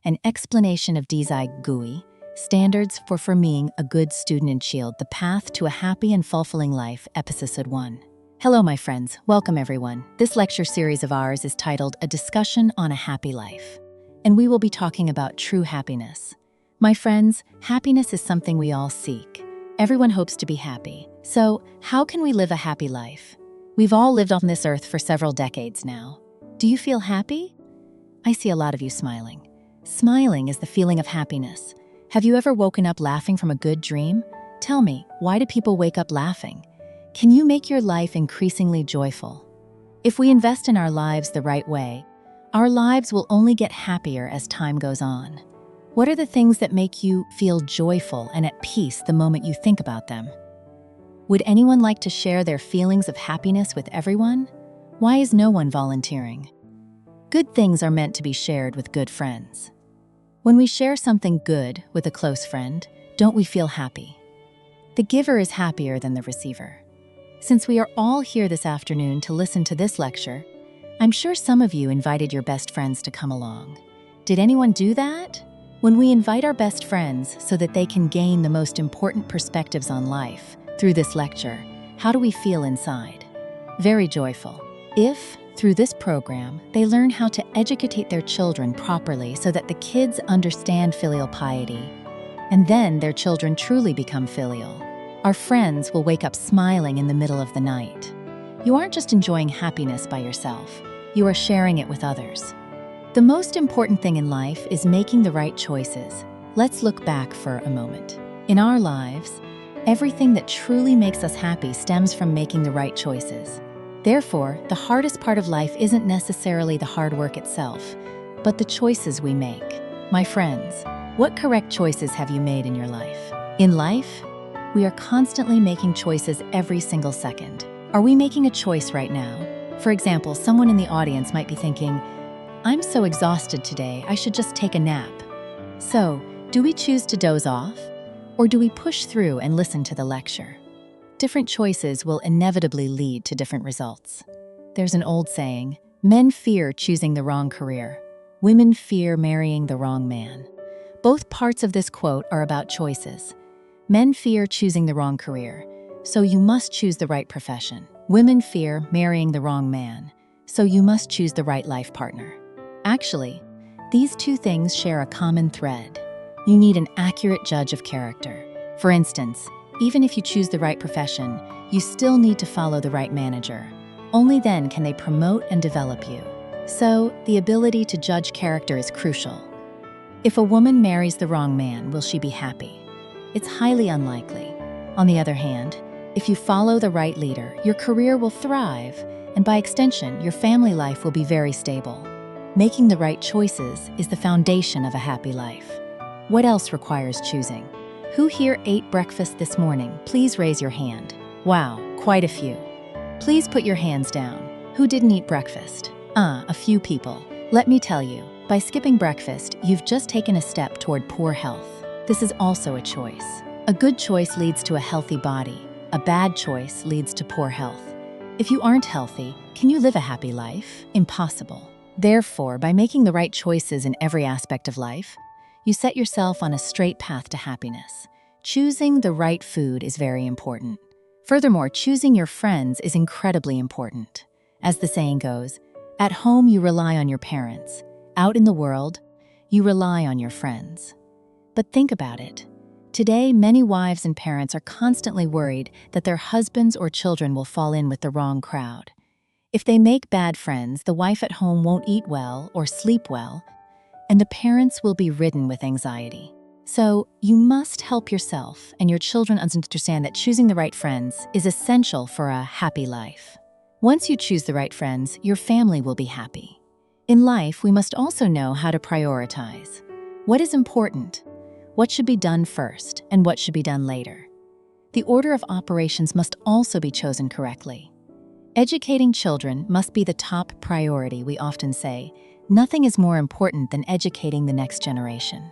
an explanation of DSI GUI, Standards for Affirming a Good Student and Shield, The Path to a Happy and Fulfilling Life, Episode 1. Hello, my friends. Welcome, everyone. This lecture series of ours is titled A Discussion on a Happy Life, and we will be talking about true happiness. My friends, happiness is something we all seek. Everyone hopes to be happy. So, how can we live a happy life? We've all lived on this earth for several decades now. Do you feel happy? I see a lot of you smiling. Smiling is the feeling of happiness. Have you ever woken up laughing from a good dream? Tell me, why do people wake up laughing? Can you make your life increasingly joyful? If we invest in our lives the right way, our lives will only get happier as time goes on. What are the things that make you feel joyful and at peace the moment you think about them? Would anyone like to share their feelings of happiness with everyone? Why is no one volunteering? Good things are meant to be shared with good friends. When we share something good with a close friend, don't we feel happy? The giver is happier than the receiver. Since we are all here this afternoon to listen to this lecture, I'm sure some of you invited your best friends to come along. Did anyone do that? When we invite our best friends so that they can gain the most important perspectives on life through this lecture, how do we feel inside? Very joyful. If, through this program, they learn how to educate their children properly so that the kids understand filial piety, and then their children truly become filial, our friends will wake up smiling in the middle of the night. You aren't just enjoying happiness by yourself, you are sharing it with others. The most important thing in life is making the right choices. Let's look back for a moment. In our lives, everything that truly makes us happy stems from making the right choices. Therefore, the hardest part of life isn't necessarily the hard work itself, but the choices we make. My friends, what correct choices have you made in your life? In life, we are constantly making choices every single second. Are we making a choice right now? For example, someone in the audience might be thinking, I'm so exhausted today, I should just take a nap. So, do we choose to doze off? Or do we push through and listen to the lecture? Different choices will inevitably lead to different results. There's an old saying, men fear choosing the wrong career, women fear marrying the wrong man. Both parts of this quote are about choices. Men fear choosing the wrong career, so you must choose the right profession. Women fear marrying the wrong man, so you must choose the right life partner. Actually, these two things share a common thread. You need an accurate judge of character. For instance, even if you choose the right profession, you still need to follow the right manager. Only then can they promote and develop you. So, the ability to judge character is crucial. If a woman marries the wrong man, will she be happy? It's highly unlikely. On the other hand, if you follow the right leader, your career will thrive, and by extension, your family life will be very stable. Making the right choices is the foundation of a happy life. What else requires choosing? Who here ate breakfast this morning? Please raise your hand. Wow, quite a few. Please put your hands down. Who didn't eat breakfast? A few people. Let me tell you, by skipping breakfast, you've just taken a step toward poor health. This is also a choice. A good choice leads to a healthy body. A bad choice leads to poor health. If you aren't healthy, can you live a happy life? Impossible. Therefore, by making the right choices in every aspect of life, you set yourself on a straight path to happiness. Choosing the right food is very important. Furthermore, choosing your friends is incredibly important. As the saying goes, at home you rely on your parents. Out in the world, you rely on your friends. But think about it. Today, many wives and parents are constantly worried that their husbands or children will fall in with the wrong crowd. If they make bad friends, the wife at home won't eat well or sleep well, and the parents will be ridden with anxiety. So, you must help yourself and your children understand that choosing the right friends is essential for a happy life. Once you choose the right friends, your family will be happy. In life, we must also know how to prioritize. What is important? What should be done first, and what should be done later? The order of operations must also be chosen correctly. Educating children must be the top priority, we often say. Nothing is more important than educating the next generation.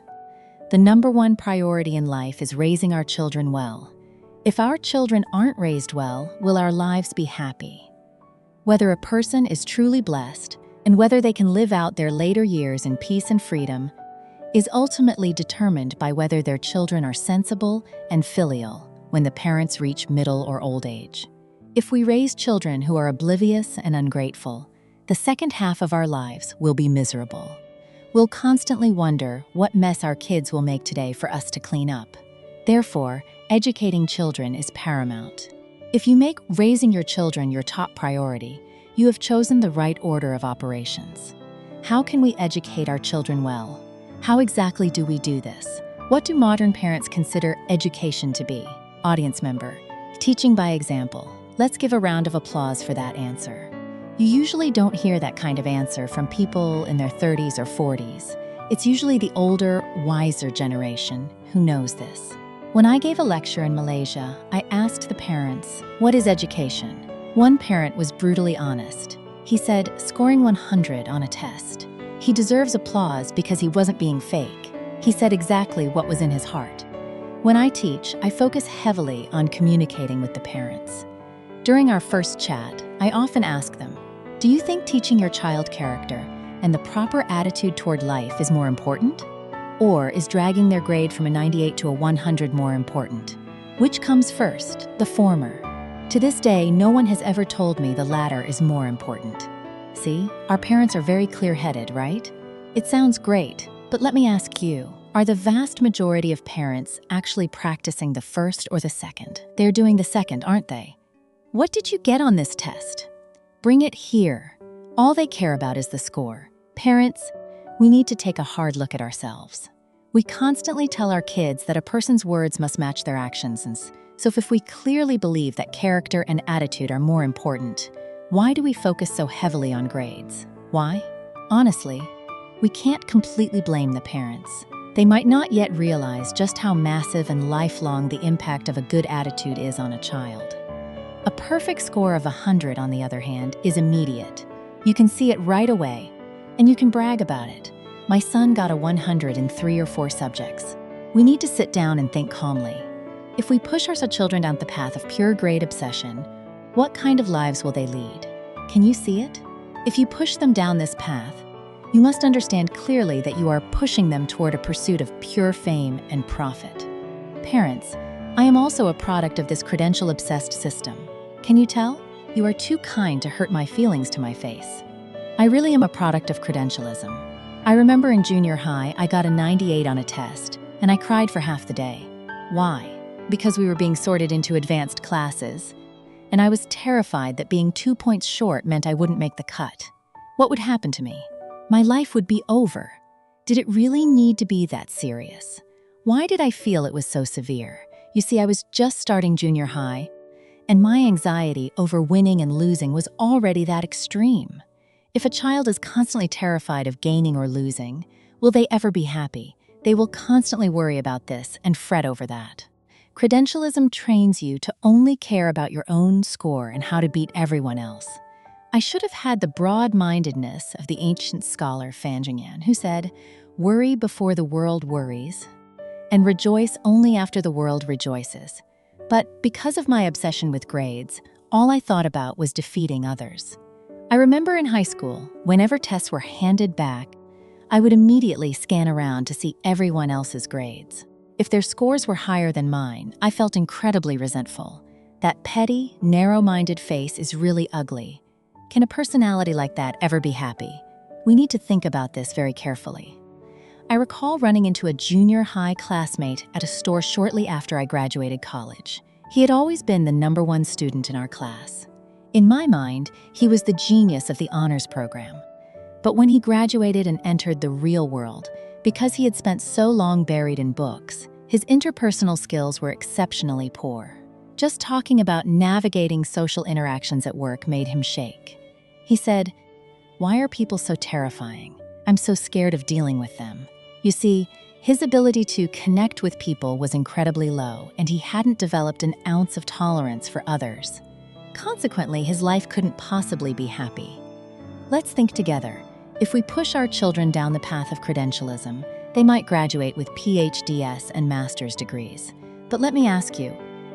The number one priority in life is raising our children well. If our children aren't raised well, will our lives be happy? Whether a person is truly blessed, and whether they can live out their later years in peace and freedom, is ultimately determined by whether their children are sensible and filial when the parents reach middle or old age. If we raise children who are oblivious and ungrateful, the second half of our lives will be miserable. We'll constantly wonder what mess our kids will make today for us to clean up. Therefore, educating children is paramount. If you make raising your children your top priority, you have chosen the right order of operations. How can we educate our children well? How exactly do we do this? What do modern parents consider education to be? Audience member, teaching by example. Let's give a round of applause for that answer. You usually don't hear that kind of answer from people in their 30s or 40s. It's usually the older, wiser generation who knows this. When I gave a lecture in Malaysia, I asked the parents, "What is education?" One parent was brutally honest. He said, "Scoring 100 on a test." He deserves applause because he wasn't being fake. He said exactly what was in his heart. When I teach, I focus heavily on communicating with the parents. During our first chat, I often ask them, "Do you think teaching your child character and the proper attitude toward life is more important? Or is dragging their grade from a 98 to a 100 more important? Which comes first, the former?" To this day, no one has ever told me the latter is more important. See, our parents are very clear-headed, right? It sounds great, but let me ask you, are the vast majority of parents actually practicing the first or the second? They're doing the second, aren't they? What did you get on this test? Bring it here. All they care about is the score. Parents, we need to take a hard look at ourselves. We constantly tell our kids that a person's words must match their actions, and so if we clearly believe that character and attitude are more important, why do we focus so heavily on grades? Why? Honestly, we can't completely blame the parents. They might not yet realize just how massive and lifelong the impact of a good attitude is on a child. A perfect score of 100, on the other hand, is immediate. You can see it right away, and you can brag about it. My son got a 100 in 3 or 4 subjects. We need to sit down and think calmly. If we push our children down the path of pure grade obsession, what kind of lives will they lead? Can you see it? If you push them down this path, you must understand clearly that you are pushing them toward a pursuit of pure fame and profit. Parents, I am also a product of this credential-obsessed system. Can you tell? You are too kind to hurt my feelings to my face. I really am a product of credentialism. I remember in junior high, I got a 98 on a test, and I cried for half the day. Why? Because we were being sorted into advanced classes, and I was terrified that being 2 points short meant I wouldn't make the cut. What would happen to me? My life would be over. Did it really need to be that serious? Why did I feel it was so severe? You see, I was just starting junior high, and my anxiety over winning and losing was already that extreme. If a child is constantly terrified of gaining or losing, will they ever be happy? They will constantly worry about this and fret over that. Credentialism trains you to only care about your own score and how to beat everyone else. I should have had the broad-mindedness of the ancient scholar Fan Jingyan, who said, "Worry before the world worries, and rejoice only after the world rejoices." But because of my obsession with grades, all I thought about was defeating others. I remember in high school, whenever tests were handed back, I would immediately scan around to see everyone else's grades. If their scores were higher than mine, I felt incredibly resentful. That petty, narrow-minded face is really ugly. Can a personality like that ever be happy? We need to think about this very carefully. I recall running into a junior high classmate at a store shortly after I graduated college. He had always been the #1 student in our class. In my mind, he was the genius of the honors program. But when he graduated and entered the real world, because he had spent so long buried in books, his interpersonal skills were exceptionally poor. Just talking about navigating social interactions at work made him shake. He said, "Why are people so terrifying? I'm so scared of dealing with them." You see, his ability to connect with people was incredibly low, and he hadn't developed an ounce of tolerance for others. Consequently, his life couldn't possibly be happy. Let's think together. If we push our children down the path of credentialism, they might graduate with PhDs and master's degrees. But let me ask you,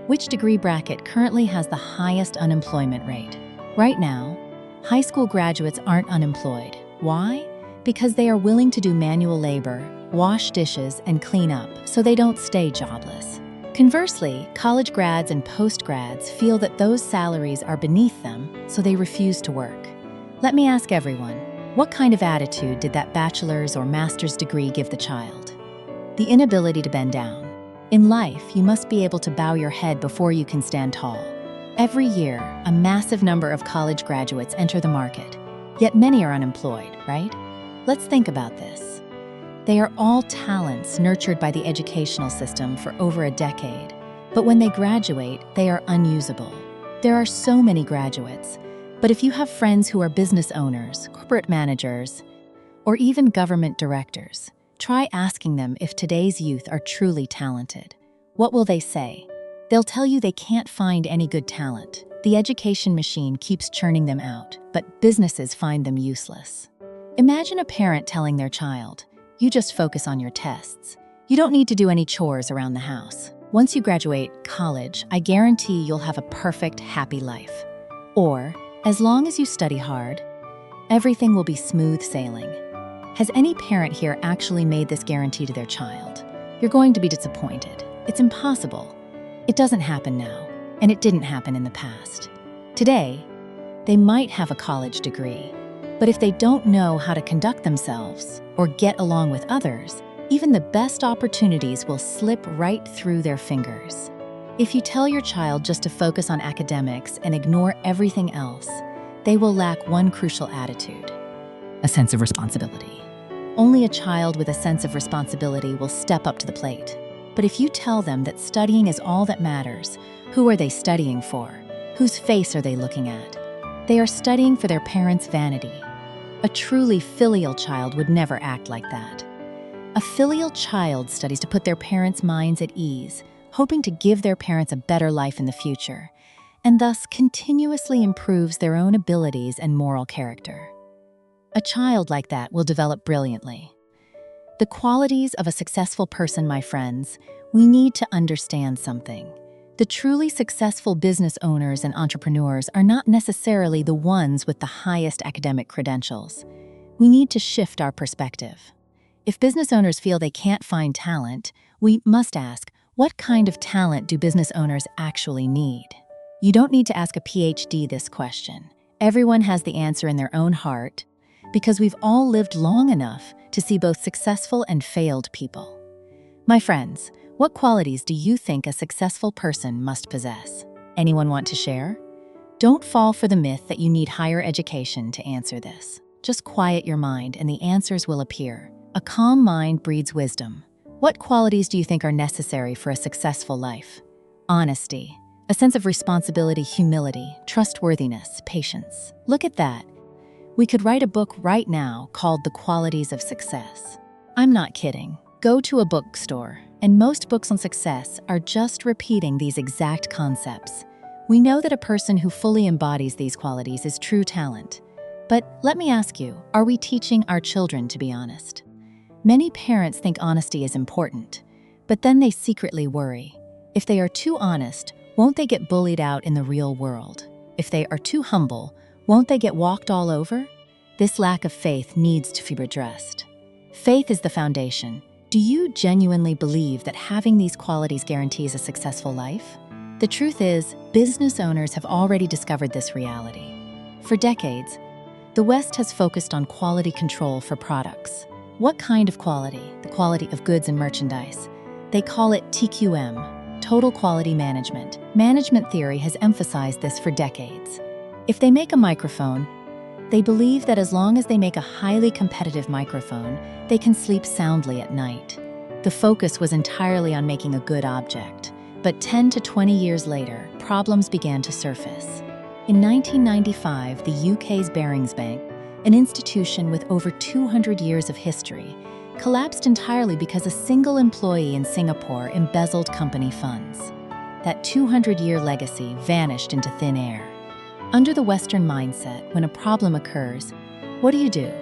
which degree bracket currently has the highest unemployment rate? Right now, high school graduates aren't unemployed. Why? Because they are willing to do manual labor, wash dishes, and clean up so they don't stay jobless. Conversely, college grads and post-grads feel that those salaries are beneath them, so they refuse to work. Let me ask everyone, what kind of attitude did that bachelor's or master's degree give the child? The inability to bend down. In life, you must be able to bow your head before you can stand tall. Every year, a massive number of college graduates enter the market, yet many are unemployed, right? Let's think about this. They are all talents nurtured by the educational system for over a decade, but when they graduate, they are unusable. There are so many graduates, but if you have friends who are business owners, corporate managers, or even government directors, try asking them if today's youth are truly talented. What will they say? They'll tell you they can't find any good talent. The education machine keeps churning them out, but businesses find them useless. Imagine a parent telling their child, "You just focus on your tests. You don't need to do any chores around the house. Once you graduate college, I guarantee you'll have a perfect, happy life." Or, "As long as you study hard, everything will be smooth sailing." Has any parent here actually made this guarantee to their child? You're going to be disappointed. It's impossible. It doesn't happen now, and it didn't happen in the past. Today, they might have a college degree, but if they don't know how to conduct themselves or get along with others, even the best opportunities will slip right through their fingers. If you tell your child just to focus on academics and ignore everything else, they will lack one crucial attitude: a sense of responsibility. Only a child with a sense of responsibility will step up to the plate. But if you tell them that studying is all that matters, who are they studying for? Whose face are they looking at? They are studying for their parents' vanity. A truly filial child would never act like that. A filial child studies to put their parents' minds at ease, hoping to give their parents a better life in the future, and thus continuously improves their own abilities and moral character. A child like that will develop brilliantly. The qualities of a successful person, my friends, we need to understand something. The truly successful business owners and entrepreneurs are not necessarily the ones with the highest academic credentials. We need to shift our perspective. If business owners feel they can't find talent, we must ask, what kind of talent do business owners actually need? You don't need to ask a PhD this question. Everyone has the answer in their own heart, because we've all lived long enough to see both successful and failed people. My friends, what qualities do you think a successful person must possess? Anyone want to share? Don't fall for the myth that you need higher education to answer this. Just quiet your mind and the answers will appear. A calm mind breeds wisdom. What qualities do you think are necessary for a successful life? Honesty, a sense of responsibility, humility, trustworthiness, patience. Look at that. We could write a book right now called The Qualities of Success. I'm not kidding. Go to a bookstore, and most books on success are just repeating these exact concepts. We know that a person who fully embodies these qualities is true talent. But let me ask you, are we teaching our children to be honest? Many parents think honesty is important, but then they secretly worry. If they are too honest, won't they get bullied out in the real world? If they are too humble, won't they get walked all over? This lack of faith needs to be addressed. Faith is the foundation. Do you genuinely believe that having these qualities guarantees a successful life? The truth is, business owners have already discovered this reality. For decades, the West has focused on quality control for products. What kind of quality? The quality of goods and merchandise. They call it TQM, Total Quality Management. Management theory has emphasized this for decades. If they make a microphone, they believe that as long as they make a highly competitive microphone, they can sleep soundly at night. The focus was entirely on making a good object, but 10 to 20 years later, problems began to surface. In 1995, the UK's Barings Bank, an institution with over 200 years of history, collapsed entirely because a single employee in Singapore embezzled company funds. That 200-year legacy vanished into thin air. Under the Western mindset, when a problem occurs, what do?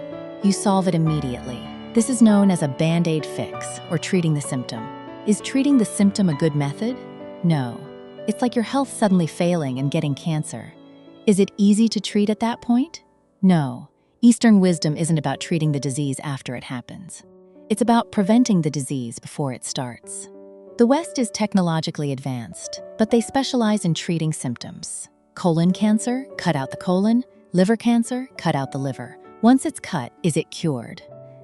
You solve it immediately. This is known as a band-aid fix, or treating the symptom. Is treating the symptom a good method? No. It's like your health suddenly failing and getting cancer. Is it easy to treat at that point? No. Eastern wisdom isn't about treating the disease after it happens. It's about preventing the disease before it starts. The West is technologically advanced, but they specialize in treating symptoms. Colon cancer, cut out the colon. Liver cancer, cut out the liver. Once it's cut, is it cured?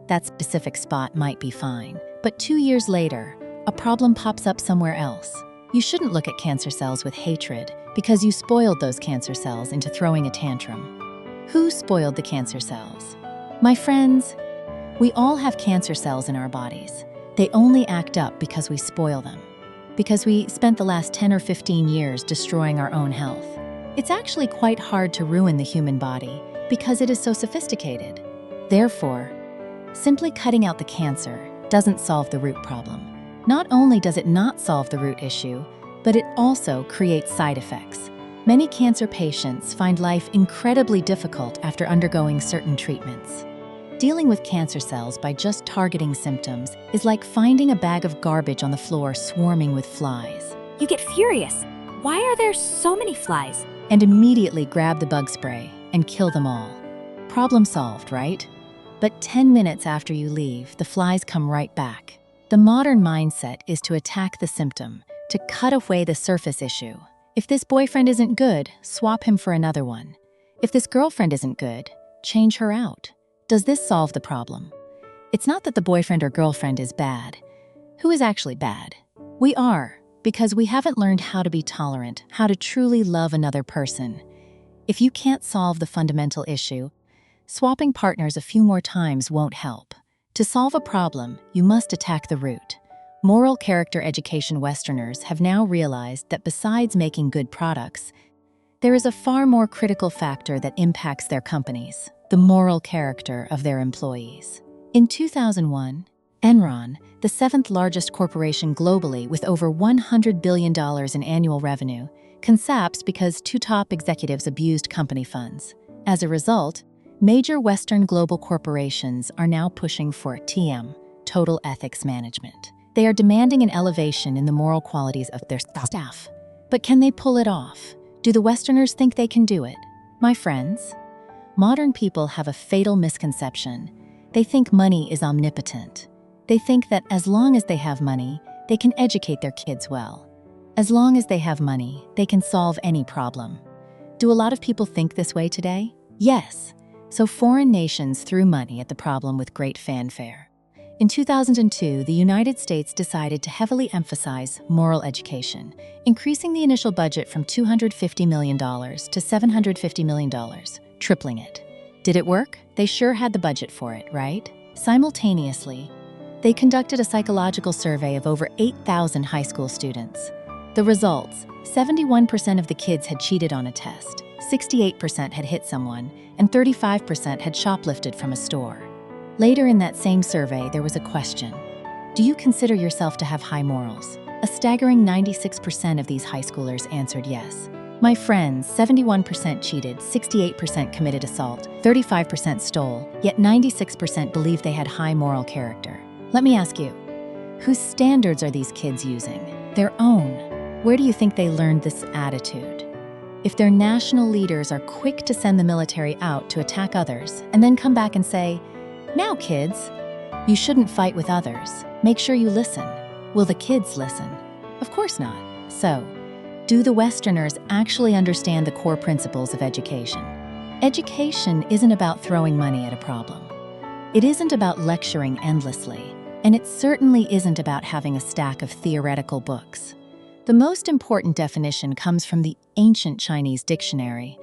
That specific spot might be fine, but 2 years later, a problem pops up somewhere else. You shouldn't look at cancer cells with hatred because you spoiled those cancer cells into throwing a tantrum. Who spoiled the cancer cells? My friends, we all have cancer cells in our bodies. They only act up because we spoil them, because we spent the last 10 or 15 years destroying our own health. It's actually quite hard to ruin the human body because it is so sophisticated. Therefore, simply cutting out the cancer doesn't solve the root problem. Not only does it not solve the root issue, but it also creates side effects. Many cancer patients find life incredibly difficult after undergoing certain treatments. Dealing with cancer cells by just targeting symptoms is like finding a bag of garbage on the floor swarming with flies. You get furious. Why are there so many flies? And immediately grab the bug spray and kill them all. Problem solved, right? But 10 minutes after you leave, the flies come right back. The modern mindset is to attack the symptom, to cut away the surface issue. If this boyfriend isn't good, swap him for another one. If this girlfriend isn't good, change her out. Does this solve the problem? It's not that the boyfriend or girlfriend is bad. Who is actually bad? We are, because we haven't learned how to be tolerant, how to truly love another person. If you can't solve the fundamental issue, swapping partners a few more times won't help. To solve a problem, you must attack the root. Moral character education Westerners have now realized that besides making good products, there is a far more critical factor that impacts their companies: the moral character of their employees. In 2001, Enron, the seventh largest corporation globally with over $100 billion in annual revenue, collapsed because two top executives abused company funds. As a result, major Western global corporations are now pushing for TM, total ethics management. They are demanding an elevation in the moral qualities of their staff. But can they pull it off? Do the Westerners think they can do it? My friends, modern people have a fatal misconception. They think money is omnipotent. They think that as long as they have money, they can educate their kids well. As long as they have money, they can solve any problem. Do a lot of people think this way today? Yes. So foreign nations threw money at the problem with great fanfare. In 2002, the United States decided to heavily emphasize moral education, increasing the initial budget from $250 million to $750 million, tripling it. Did it work? They sure had the budget for it, right? Simultaneously, they conducted a psychological survey of over 8,000 high school students. The results: 71% of the kids had cheated on a test, 68% had hit someone, and 35% had shoplifted from a store. Later in that same survey, there was a question: do you consider yourself to have high morals? A staggering 96% of these high schoolers answered yes. My friends, 71% cheated, 68% committed assault, 35% stole, yet 96% believed they had high moral character. Let me ask you, whose standards are these kids using? Their own. Where do you think they learned this attitude? If their national leaders are quick to send the military out to attack others and then come back and say, "Now, kids, you shouldn't fight with others. Make sure you listen." Will the kids listen? Of course not. So, do the Westerners actually understand the core principles of education? Education isn't about throwing money at a problem. It isn't about lecturing endlessly, and it certainly isn't about having a stack of theoretical books. The most important definition comes from the ancient Chinese dictionary,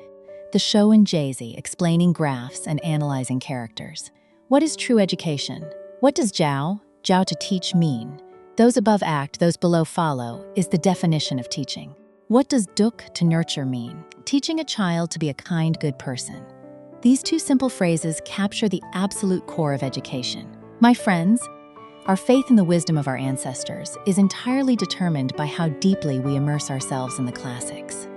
the Shou and Jiezi, explaining graphs and analyzing characters. What is true education? What does Jiao to teach mean? Those above act, those below follow, is the definition of teaching. What does duk, to nurture, mean? Teaching a child to be a kind, good person. These two simple phrases capture the absolute core of education. My friends, our faith in the wisdom of our ancestors is entirely determined by how deeply we immerse ourselves in the classics.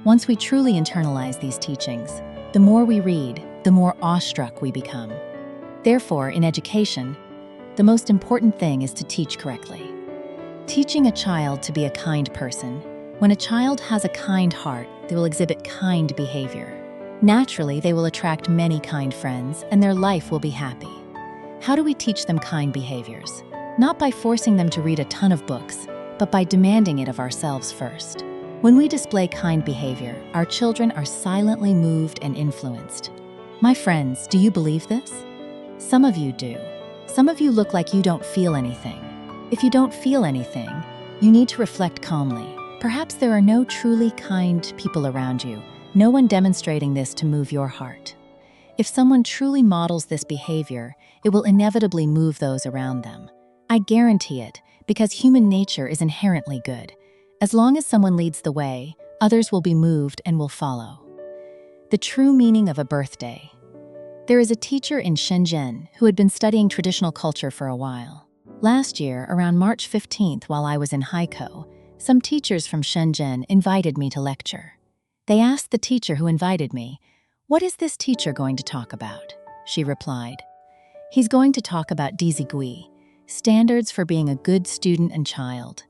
Once we truly internalize these teachings, the more we read, the more awestruck we become. Therefore, in education, the most important thing is to teach correctly. Teaching a child to be a kind person. When a child has a kind heart, they will exhibit kind behavior. Naturally, they will attract many kind friends, and their life will be happy. How do we teach them kind behaviors? Not by forcing them to read a ton of books, but by demanding it of ourselves first. When we display kind behavior, our children are silently moved and influenced. My friends, do you believe this? Some of you do. Some of you look like you don't feel anything. If you don't feel anything, you need to reflect calmly. Perhaps there are no truly kind people around you, no one demonstrating this to move your heart. If someone truly models this behavior, it will inevitably move those around them. I guarantee it, because human nature is inherently good. As long as someone leads the way, others will be moved and will follow. The true meaning of a birthday. There is a teacher in Shenzhen who had been studying traditional culture for a while. Last year, around March 15th, while I was in Haikou, some teachers from Shenzhen invited me to lecture. They asked the teacher who invited me, "What is this teacher going to talk about?" She replied, "He's going to talk about dizigui, standards for being a good student and child."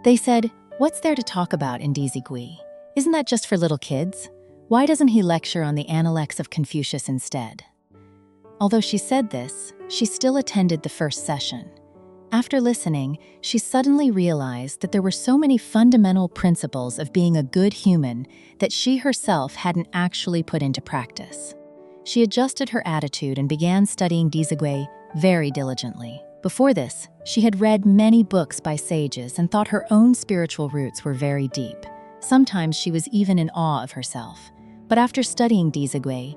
They said, "What's there to talk about in dizigui? Isn't that just for little kids? Why doesn't he lecture on the Analects of Confucius instead?" Although she said this, she still attended the first session. After listening, she suddenly realized that there were so many fundamental principles of being a good human that she herself hadn't actually put into practice. She adjusted her attitude and began studying dizigui very diligently. Before this, she had read many books by sages and thought her own spiritual roots were very deep. Sometimes she was even in awe of herself. But after studying dizigui,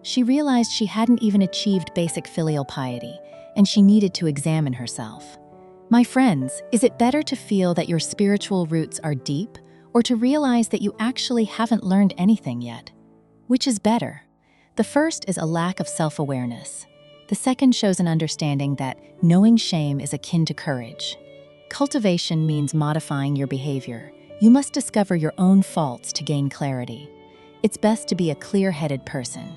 she realized she hadn't even achieved basic filial piety, and she needed to examine herself. My friends, is it better to feel that your spiritual roots are deep, or to realize that you actually haven't learned anything yet? Which is better? The first is a lack of self-awareness. The second shows an understanding that knowing shame is akin to courage. Cultivation means modifying your behavior. You must discover your own faults to gain clarity. It's best to be a clear-headed person.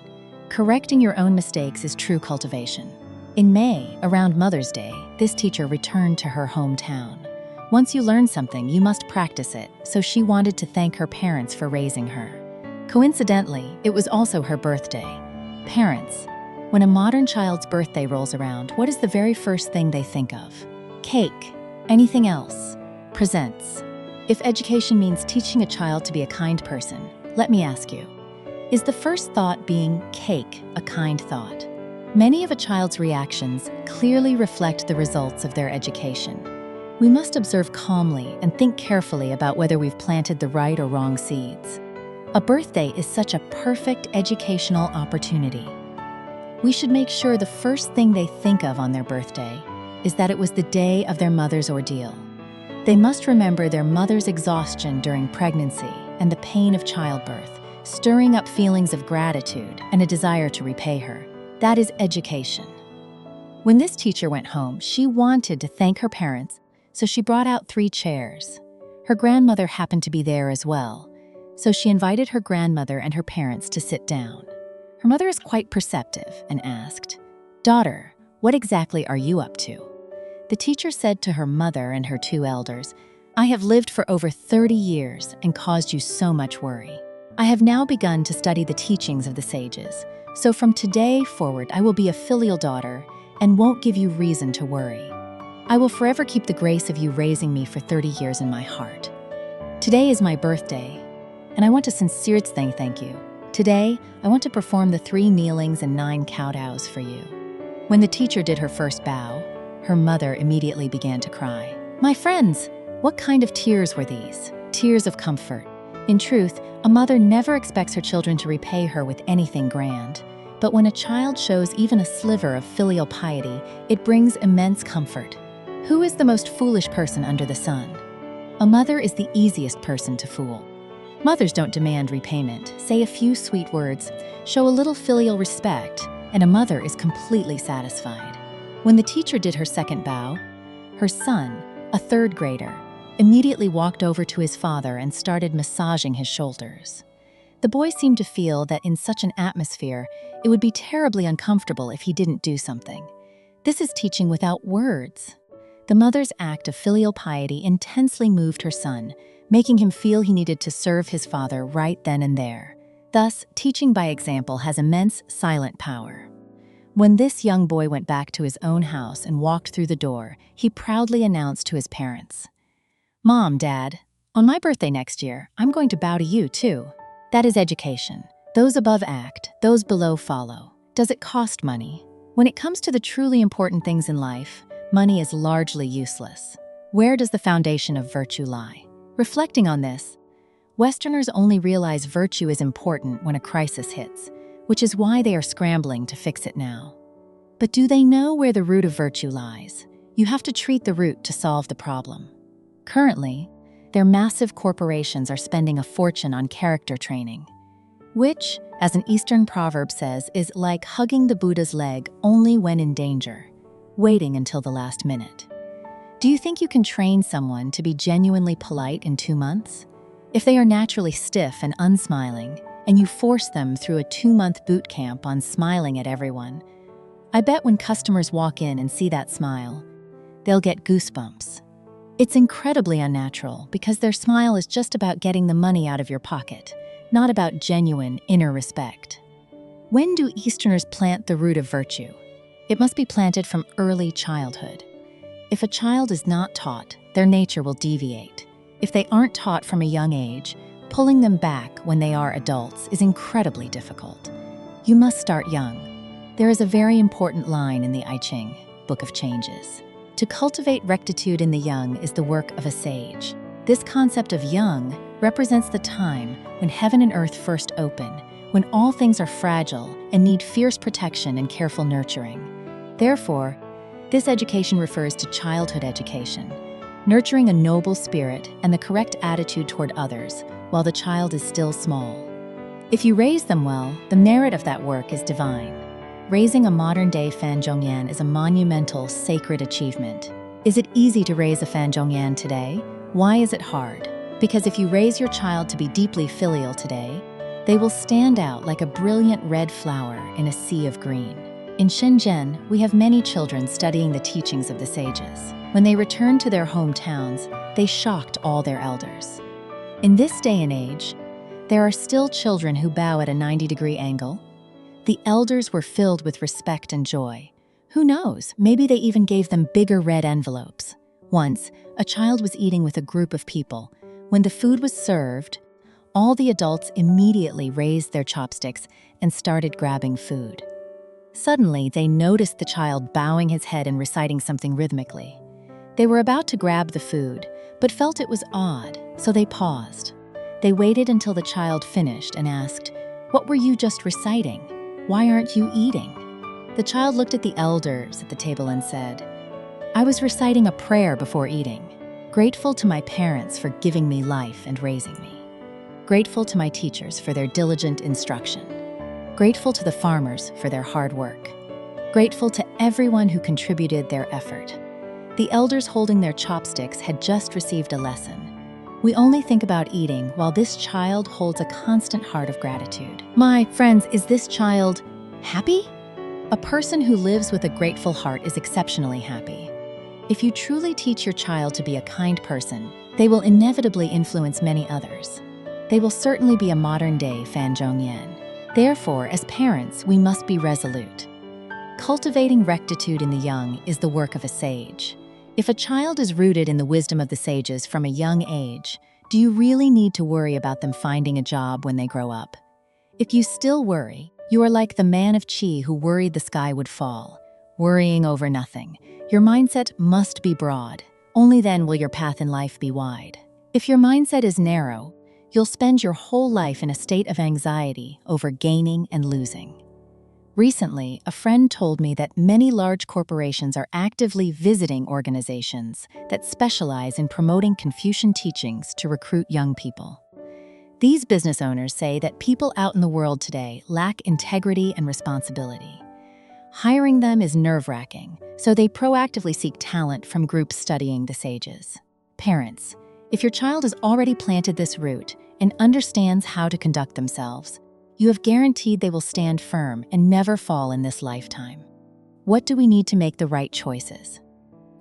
Correcting your own mistakes is true cultivation. In May, around Mother's Day, this teacher returned to her hometown. Once you learn something, you must practice it, so she wanted to thank her parents for raising her. Coincidentally, it was also her birthday. Parents, when a modern child's birthday rolls around, what is the very first thing they think of? Cake. Anything else? Presents. If education means teaching a child to be a kind person, let me ask you, is the first thought being cake a kind thought? Many of a child's reactions clearly reflect the results of their education. We must observe calmly and think carefully about whether we've planted the right or wrong seeds. A birthday is such a perfect educational opportunity. We should make sure the first thing they think of on their birthday is that it was the day of their mother's ordeal. They must remember their mother's exhaustion during pregnancy and the pain of childbirth, stirring up feelings of gratitude and a desire to repay her. That is education. When this teacher went home, she wanted to thank her parents, so she brought out 3 chairs. Her grandmother happened to be there as well, so she invited her grandmother and her parents to sit down. Her mother is quite perceptive and asked, "Daughter, what exactly are you up to?" The teacher said to her mother and her 2 elders, "I have lived for over 30 years and caused you so much worry. I have now begun to study the teachings of the sages. So from today forward, I will be a filial daughter and won't give you reason to worry. I will forever keep the grace of you raising me for 30 years in my heart. Today is my birthday, and I want to sincerely thank you. Today, I want to perform the 3 kneelings and 9 kowtows for you." When the teacher did her first bow, her mother immediately began to cry. My friends, what kind of tears were these? Tears of comfort. In truth, a mother never expects her children to repay her with anything grand. But when a child shows even a sliver of filial piety, it brings immense comfort. Who is the most foolish person under the sun? A mother is the easiest person to fool. Mothers don't demand repayment, say a few sweet words, show a little filial respect, and a mother is completely satisfied. When the teacher did her second bow, her son, a 3rd grader, immediately walked over to his father and started massaging his shoulders. The boy seemed to feel that in such an atmosphere, it would be terribly uncomfortable if he didn't do something. This is teaching without words. The mother's act of filial piety intensely moved her son, making him feel he needed to serve his father right then and there. Thus, teaching by example has immense silent power. When this young boy went back to his own house and walked through the door, he proudly announced to his parents, "Mom, Dad, on my birthday next year, I'm going to bow to you too." That is education. Those above act, those below follow. Does it cost money? When it comes to the truly important things in life, money is largely useless. Where does the foundation of virtue lie? Reflecting on this, Westerners only realize virtue is important when a crisis hits, which is why they are scrambling to fix it now. But do they know where the root of virtue lies? You have to treat the root to solve the problem. Currently, their massive corporations are spending a fortune on character training, which, as an Eastern proverb says, is like hugging the Buddha's leg only when in danger, waiting until the last minute. Do you think you can train someone to be genuinely polite in 2 months? If they are naturally stiff and unsmiling, and you force them through a 2-month boot camp on smiling at everyone, I bet when customers walk in and see that smile, they'll get goosebumps. It's incredibly unnatural because their smile is just about getting the money out of your pocket, not about genuine inner respect. When do Easterners plant the root of virtue? It must be planted from early childhood. If a child is not taught, their nature will deviate. If they aren't taught from a young age, pulling them back when they are adults is incredibly difficult. You must start young. There is a very important line in the I Ching, Book of Changes. To cultivate rectitude in the young is the work of a sage. This concept of young represents the time when heaven and earth first open, when all things are fragile and need fierce protection and careful nurturing. Therefore, this education refers to childhood education, nurturing a noble spirit and the correct attitude toward others while the child is still small. If you raise them well, the merit of that work is divine. Raising a modern-day Fanzhongyan is a monumental, sacred achievement. Is it easy to raise a Fanzhongyan today? Why is it hard? Because if you raise your child to be deeply filial today, they will stand out like a brilliant red flower in a sea of green. In Shenzhen, we have many children studying the teachings of the sages. When they returned to their hometowns, they shocked all their elders. In this day and age, there are still children who bow at a 90-degree angle. The elders were filled with respect and joy. Who knows, maybe they even gave them bigger red envelopes. Once, a child was eating with a group of people. When the food was served, all the adults immediately raised their chopsticks and started grabbing food. Suddenly, they noticed the child bowing his head and reciting something rhythmically. They were about to grab the food, but felt it was odd, so they paused. They waited until the child finished and asked, "What were you just reciting? Why aren't you eating?" The child looked at the elders at the table and said, "I was reciting a prayer before eating, grateful to my parents for giving me life and raising me, grateful to my teachers for their diligent instruction, grateful to the farmers for their hard work, grateful to everyone who contributed their effort." The elders holding their chopsticks had just received a lesson. We only think about eating while this child holds a constant heart of gratitude. My friends, is this child happy? A person who lives with a grateful heart is exceptionally happy. If you truly teach your child to be a kind person, they will inevitably influence many others. They will certainly be a modern-day Fanzhongyan. Therefore, as parents, we must be resolute. Cultivating rectitude in the young is the work of a sage. If a child is rooted in the wisdom of the sages from a young age, do you really need to worry about them finding a job when they grow up? If you still worry, you are like the man of Qi who worried the sky would fall, worrying over nothing. Your mindset must be broad. Only then will your path in life be wide. If your mindset is narrow, you'll spend your whole life in a state of anxiety over gaining and losing. Recently, a friend told me that many large corporations are actively visiting organizations that specialize in promoting Confucian teachings to recruit young people. These business owners say that people out in the world today lack integrity and responsibility. Hiring them is nerve-wracking, so they proactively seek talent from groups studying the sages. Parents, if your child has already planted this root and understands how to conduct themselves, you have guaranteed they will stand firm and never fall in this lifetime. What do we need to make the right choices?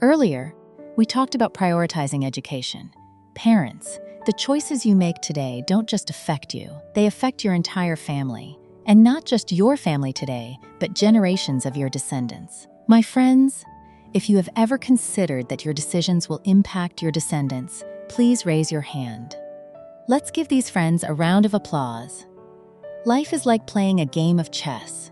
Earlier, we talked about prioritizing education. Parents, the choices you make today don't just affect you, they affect your entire family. And not just your family today, but generations of your descendants. My friends, if you have ever considered that your decisions will impact your descendants, please raise your hand. Let's give these friends a round of applause. Life is like playing a game of chess.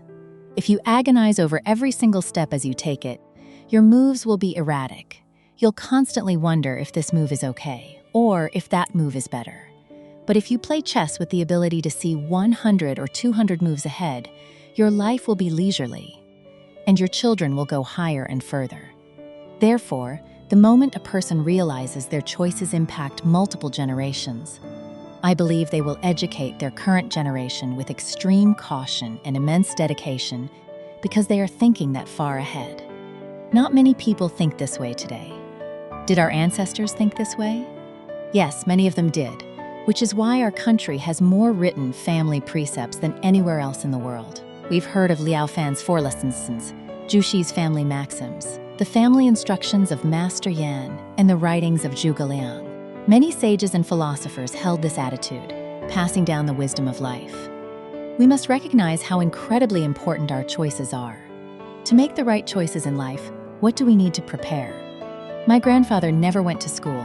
If you agonize over every single step as you take it, your moves will be erratic. You'll constantly wonder if this move is okay, or if that move is better. But if you play chess with the ability to see 100 or 200 moves ahead, your life will be leisurely, and your children will go higher and further. Therefore, the moment a person realizes their choices impact multiple generations, I believe they will educate their current generation with extreme caution and immense dedication because they are thinking that far ahead. Not many people think this way today. Did our ancestors think this way? Yes, many of them did, which is why our country has more written family precepts than anywhere else in the world. We've heard of Liao Fan's Four Lessons, Jushi's family maxims, the family instructions of Master Yan, and the writings of Zhuge Liang. Many sages and philosophers held this attitude, passing down the wisdom of life. We must recognize how incredibly important our choices are. To make the right choices in life, what do we need to prepare? My grandfather never went to school.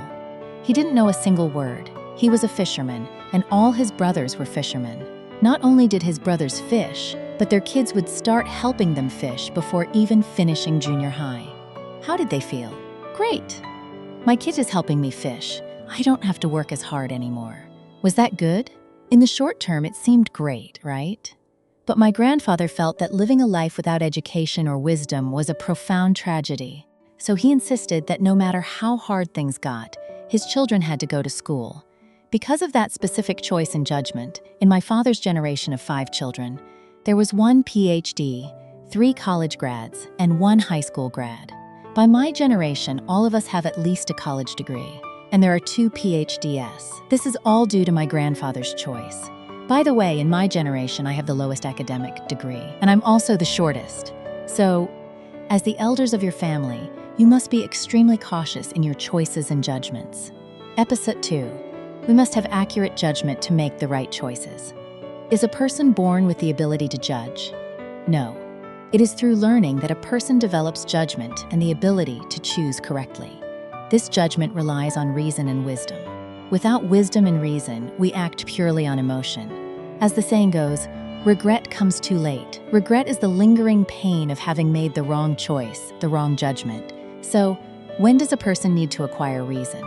He didn't know a single word. He was a fisherman, and all his brothers were fishermen. Not only did his brothers fish, but their kids would start helping them fish before even finishing junior high. How did they feel? Great! My kid is helping me fish. I don't have to work as hard anymore. Was that good? In the short term, it seemed great, right? But my grandfather felt that living a life without education or wisdom was a profound tragedy. So he insisted that no matter how hard things got, his children had to go to school. Because of that specific choice and judgment, in my father's generation of 5 children, there was 1 PhD, 3 college grads, and 1 high school grad. By my generation, all of us have at least a college degree, and there are 2 PhDs. This is all due to my grandfather's choice. By the way, in my generation, I have the lowest academic degree, and I'm also the shortest. So, as the elders of your family, you must be extremely cautious in your choices and judgments. Episode 2. We must have accurate judgment to make the right choices. Is a person born with the ability to judge? No. It is through learning that a person develops judgment and the ability to choose correctly. This judgment relies on reason and wisdom. Without wisdom and reason, we act purely on emotion. As the saying goes, regret comes too late. Regret is the lingering pain of having made the wrong choice, the wrong judgment. So, when does a person need to acquire reason?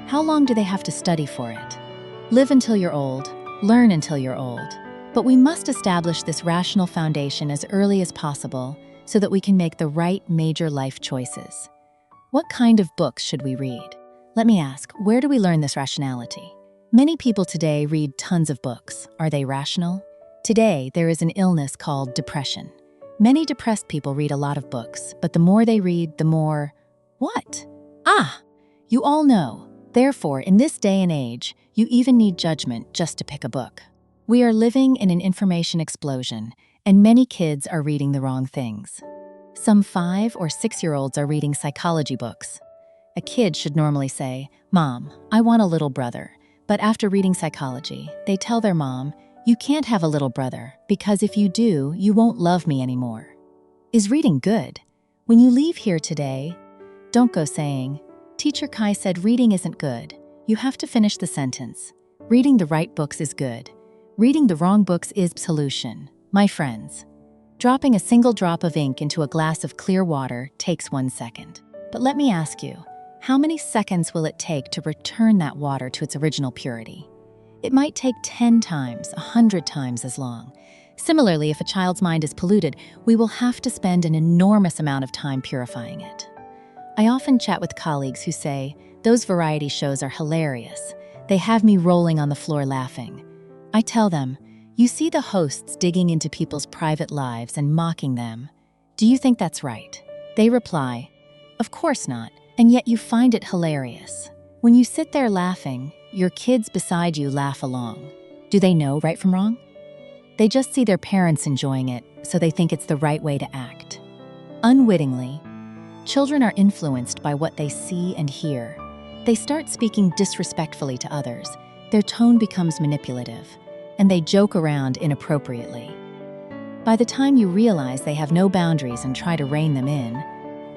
How long do they have to study for it? Live until you're old, learn until you're old. But we must establish this rational foundation as early as possible so that we can make the right major life choices. What kind of books should we read? Let me ask, where do we learn this rationality? Many people today read tons of books. Are they rational? Today, there is an illness called depression. Many depressed people read a lot of books, but the more they read, the more... What? You all know. Therefore, in this day and age, you even need judgment just to pick a book. We are living in an information explosion, and many kids are reading the wrong things. Some 5 or 6-year-olds are reading psychology books. A kid should normally say, "Mom, I want a little brother." But after reading psychology, they tell their mom, "You can't have a little brother, because if you do, you won't love me anymore." Is reading good? When you leave here today, don't go saying, "Teacher Kai said reading isn't good." You have to finish the sentence. Reading the right books is good. Reading the wrong books is solution. My friends, dropping a single drop of ink into a glass of clear water takes 1 second. But let me ask you, how many seconds will it take to return that water to its original purity? It might take 10 times, 100 times as long. Similarly, if a child's mind is polluted, we will have to spend an enormous amount of time purifying it. I often chat with colleagues who say, "Those variety shows are hilarious. They have me rolling on the floor laughing." I tell them, "You see the hosts digging into people's private lives and mocking them. Do you think that's right?" They reply, "Of course not, and yet you find it hilarious." When you sit there laughing, your kids beside you laugh along. Do they know right from wrong? They just see their parents enjoying it, so they think it's the right way to act. Unwittingly, children are influenced by what they see and hear. They start speaking disrespectfully to others, their tone becomes manipulative, and they joke around inappropriately. By the time you realize they have no boundaries and try to rein them in,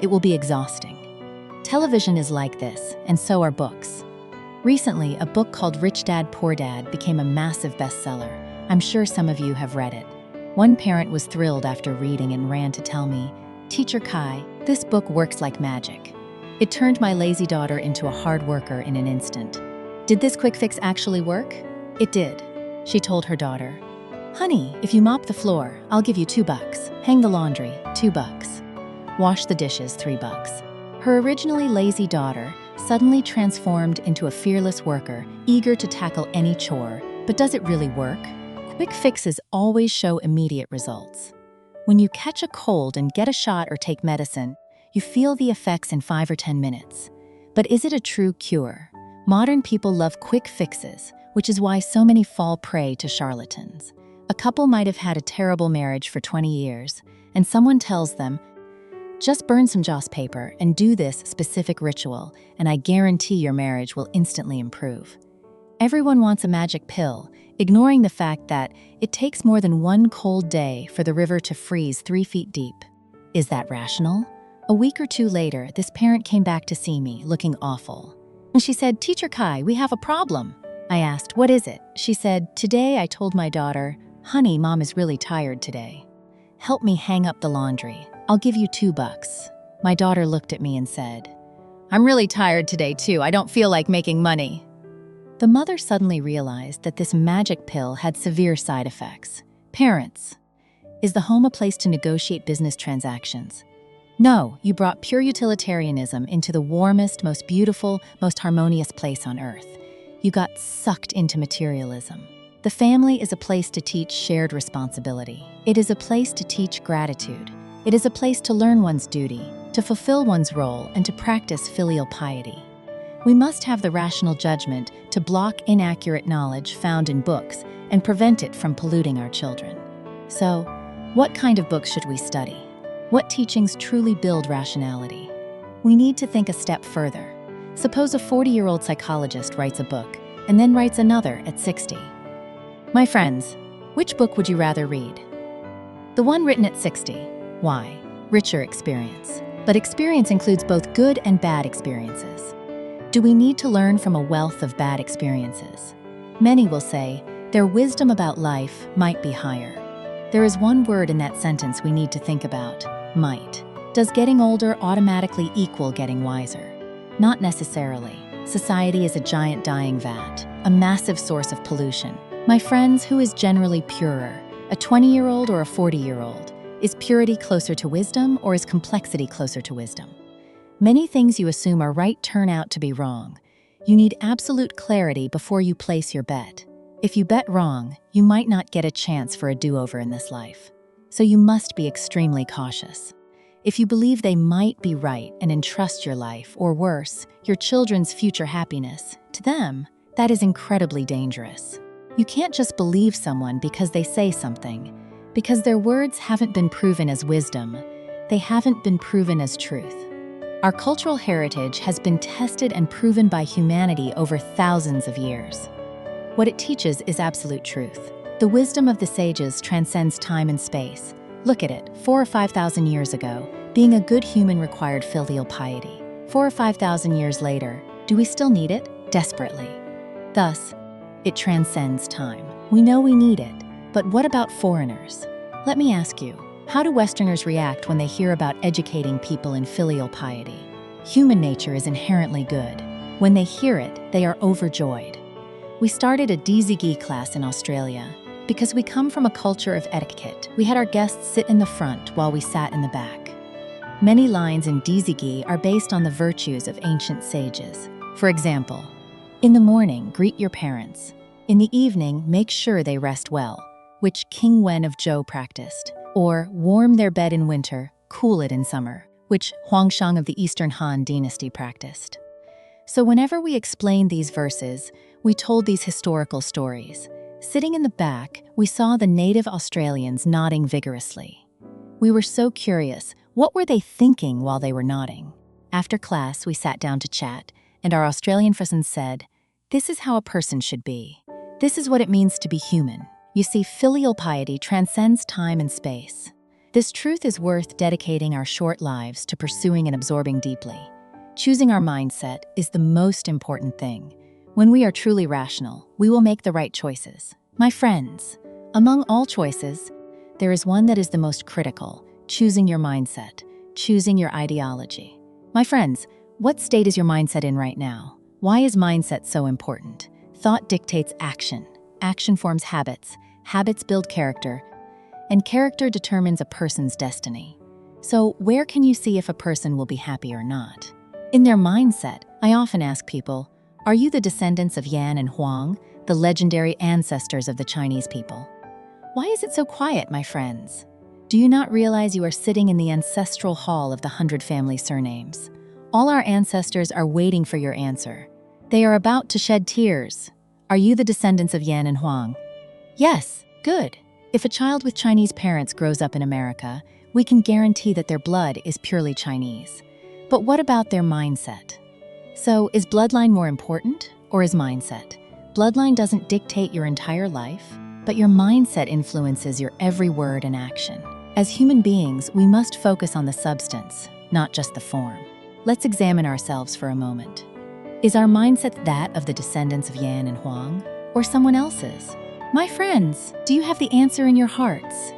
it will be exhausting. Television is like this, and so are books. Recently, a book called Rich Dad, Poor Dad became a massive bestseller. I'm sure some of you have read it. One parent was thrilled after reading and ran to tell me, "Teacher Kai, this book works like magic. It turned my lazy daughter into a hard worker in an instant." Did this quick fix actually work? It did. She told her daughter, "Honey, if you mop the floor, I'll give you $2. Hang the laundry, $2. Wash the dishes, $3. Her originally lazy daughter suddenly transformed into a fearless worker, eager to tackle any chore. But does it really work? Quick fixes always show immediate results. When you catch a cold and get a shot or take medicine, you feel the effects in 5 or 10 minutes. But is it a true cure? Modern people love quick fixes, which is why so many fall prey to charlatans. A couple might have had a terrible marriage for 20 years, and someone tells them, "Just burn some joss paper and do this specific ritual, and I guarantee your marriage will instantly improve." Everyone wants a magic pill, ignoring the fact that it takes more than one cold day for the river to freeze 3 feet deep. Is that rational? A week or two later, this parent came back to see me, looking awful. And she said, "Teacher Kai, we have a problem." I asked, "What is it?" She said, "Today I told my daughter, 'Honey, Mom is really tired today. Help me hang up the laundry. I'll give you $2. My daughter looked at me and said, "I'm really tired today too. I don't feel like making money." The mother suddenly realized that this magic pill had severe side effects. Parents, is the home a place to negotiate business transactions? No, you brought pure utilitarianism into the warmest, most beautiful, most harmonious place on earth. You got sucked into materialism. The family is a place to teach shared responsibility. It is a place to teach gratitude. It is a place to learn one's duty, to fulfill one's role, and to practice filial piety. We must have the rational judgment to block inaccurate knowledge found in books and prevent it from polluting our children. So, what kind of books should we study? What teachings truly build rationality? We need to think a step further. Suppose a 40-year-old psychologist writes a book and then writes another at 60. My friends, which book would you rather read? The one written at 60. Why? Richer experience. But experience includes both good and bad experiences. Do we need to learn from a wealth of bad experiences? Many will say their wisdom about life might be higher. There is one word in that sentence we need to think about: might. Does getting older automatically equal getting wiser? Not necessarily. Society is a giant dying vat, a massive source of pollution. My friends, who is generally purer, a 20-year-old or a 40-year-old? Is purity closer to wisdom, or is complexity closer to wisdom? Many things you assume are right turn out to be wrong. You need absolute clarity before you place your bet. If you bet wrong, you might not get a chance for a do-over in this life. So you must be extremely cautious. If you believe they might be right and entrust your life, or worse, your children's future happiness, to them, that is incredibly dangerous. You can't just believe someone because they say something, because their words haven't been proven as wisdom. They haven't been proven as truth. Our cultural heritage has been tested and proven by humanity over thousands of years. What it teaches is absolute truth. The wisdom of the sages transcends time and space. Look at it, 4,000 or 5,000 years ago, being a good human required filial piety. 4,000 or 5,000 years later, do we still need it? Desperately. Thus, it transcends time. We know we need it, but what about foreigners? Let me ask you, how do Westerners react when they hear about educating people in filial piety? Human nature is inherently good. When they hear it, they are overjoyed. We started a DZG class in Australia because we come from a culture of etiquette. We had our guests sit in the front while we sat in the back. Many lines in DZG are based on the virtues of ancient sages. For example, in the morning, greet your parents. In the evening, make sure they rest well, which King Wen of Zhou practiced. Or warm their bed in winter, cool it in summer, which Huangshang of the Eastern Han dynasty practiced. So whenever we explained these verses, we told these historical stories. Sitting in the back, we saw the native Australians nodding vigorously. We were so curious, what were they thinking while they were nodding? After class, we sat down to chat, and our Australian friends said, "This is how a person should be. This is what it means to be human. You see, filial piety transcends time and space. This truth is worth dedicating our short lives to pursuing and absorbing deeply. Choosing our mindset is the most important thing. When we are truly rational, we will make the right choices. My friends, among all choices, there is one that is the most critical: choosing your mindset, choosing your ideology. My friends, what state is your mindset in right now? Why is mindset so important? Thought dictates action. Action forms habits. Habits build character. And character determines a person's destiny. So, where can you see if a person will be happy or not? In their mindset, I often ask people, are you the descendants of Yan and Huang, the legendary ancestors of the Chinese people? Why is it so quiet, my friends? Do you not realize you are sitting in the ancestral hall of the 100 family surnames? All our ancestors are waiting for your answer. They are about to shed tears. Are you the descendants of Yan and Huang? Yes, good. If a child with Chinese parents grows up in America, we can guarantee that their blood is purely Chinese. But what about their mindset? So, is bloodline more important, or is mindset? Bloodline doesn't dictate your entire life, but your mindset influences your every word and action. As human beings, we must focus on the substance, not just the form. Let's examine ourselves for a moment. Is our mindset that of the descendants of Yan and Huang, or someone else's? My friends, do you have the answer in your hearts?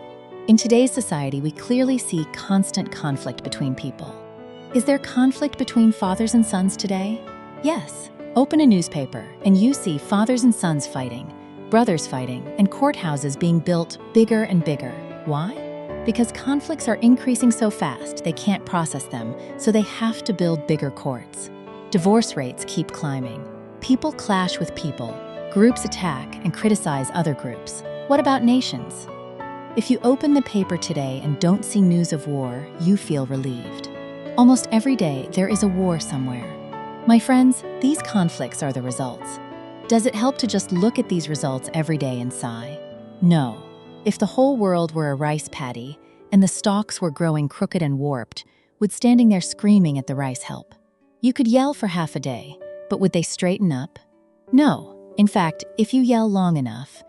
In today's society, we clearly see constant conflict between people. Is there conflict between fathers and sons today? Yes. Open a newspaper and you see fathers and sons fighting, brothers fighting, and courthouses being built bigger and bigger. Why? Because conflicts are increasing so fast they can't process them, so they have to build bigger courts. Divorce rates keep climbing. People clash with people. Groups attack and criticize other groups. What about nations? If you open the paper today and don't see news of war, you feel relieved. Almost every day, there is a war somewhere. My friends, these conflicts are the results. Does it help to just look at these results every day and sigh? No. If the whole world were a rice paddy and the stalks were growing crooked and warped, would standing there screaming at the rice help? You could yell for half a day, but would they straighten up? No. In fact, if you yell long enough,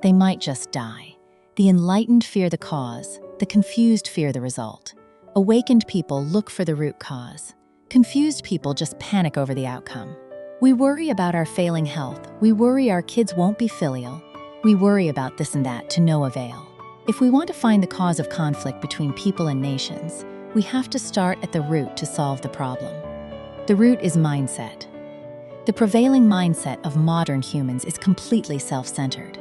they might just die. The enlightened fear the cause, the confused fear the result. Awakened people look for the root cause. Confused people just panic over the outcome. We worry about our failing health. We worry our kids won't be filial. We worry about this and that to no avail. If we want to find the cause of conflict between people and nations, we have to start at the root to solve the problem. The root is mindset. The prevailing mindset of modern humans is completely self-centered.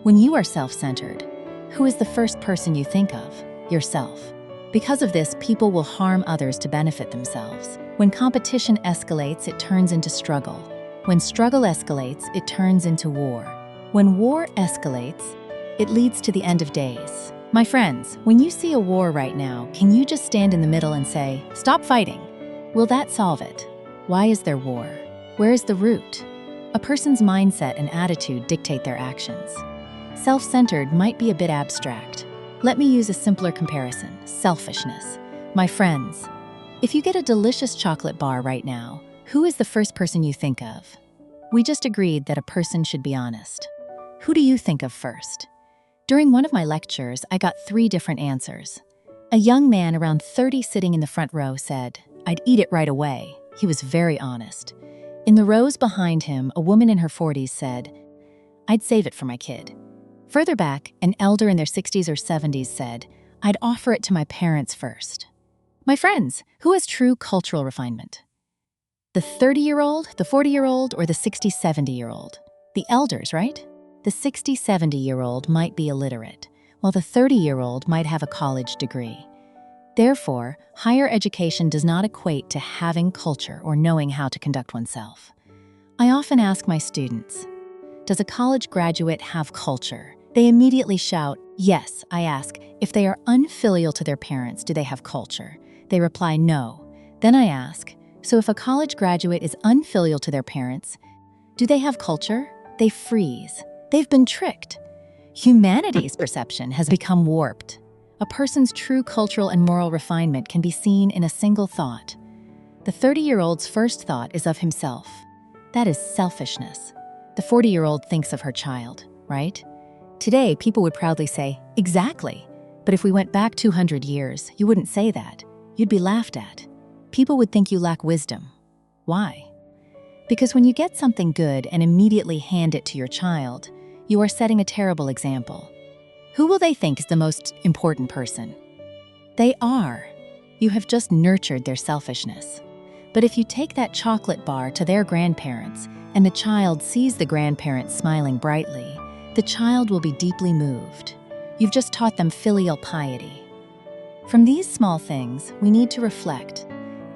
When you are self-centered, who is the first person you think of? Yourself. Because of this, people will harm others to benefit themselves. When competition escalates, it turns into struggle. When struggle escalates, it turns into war. When war escalates, it leads to the end of days. My friends, when you see a war right now, can you just stand in the middle and say, "Stop fighting"? Will that solve it? Why is there war? Where is the root? A person's mindset and attitude dictate their actions. Self-centered might be a bit abstract. Let me use a simpler comparison: selfishness. My friends, if you get a delicious chocolate bar right now, who is the first person you think of? We just agreed that a person should be honest. Who do you think of first? During one of my lectures, I got 3 different answers. A young man around 30 sitting in the front row said, "I'd eat it right away." He was very honest. In the rows behind him, a woman in her 40s said, "I'd save it for my kid." Further back, an elder in their 60s or 70s said, "I'd offer it to my parents first." My friends, who has true cultural refinement? The 30-year-old, the 40-year-old, or the 60, 70-year-old? The elders, right? The 60, 70-year-old might be illiterate, while the 30-year-old might have a college degree. Therefore, higher education does not equate to having culture or knowing how to conduct oneself. I often ask my students, does a college graduate have culture? They immediately shout, yes. I ask, if they are unfilial to their parents, do they have culture? They reply, no. Then I ask, so if a college graduate is unfilial to their parents, do they have culture? They freeze. They've been tricked. Humanity's perception has become warped. A person's true cultural and moral refinement can be seen in a single thought. The 30-year-old's first thought is of himself. That is selfishness. The 40-year-old thinks of her child, right? Today, people would proudly say, exactly. But if we went back 200 years, you wouldn't say that. You'd be laughed at. People would think you lack wisdom. Why? Because when you get something good and immediately hand it to your child, you are setting a terrible example. Who will they think is the most important person? They are. You have just nurtured their selfishness. But if you take that chocolate bar to their grandparents and the child sees the grandparents smiling brightly, the child will be deeply moved. You've just taught them filial piety. From these small things, we need to reflect.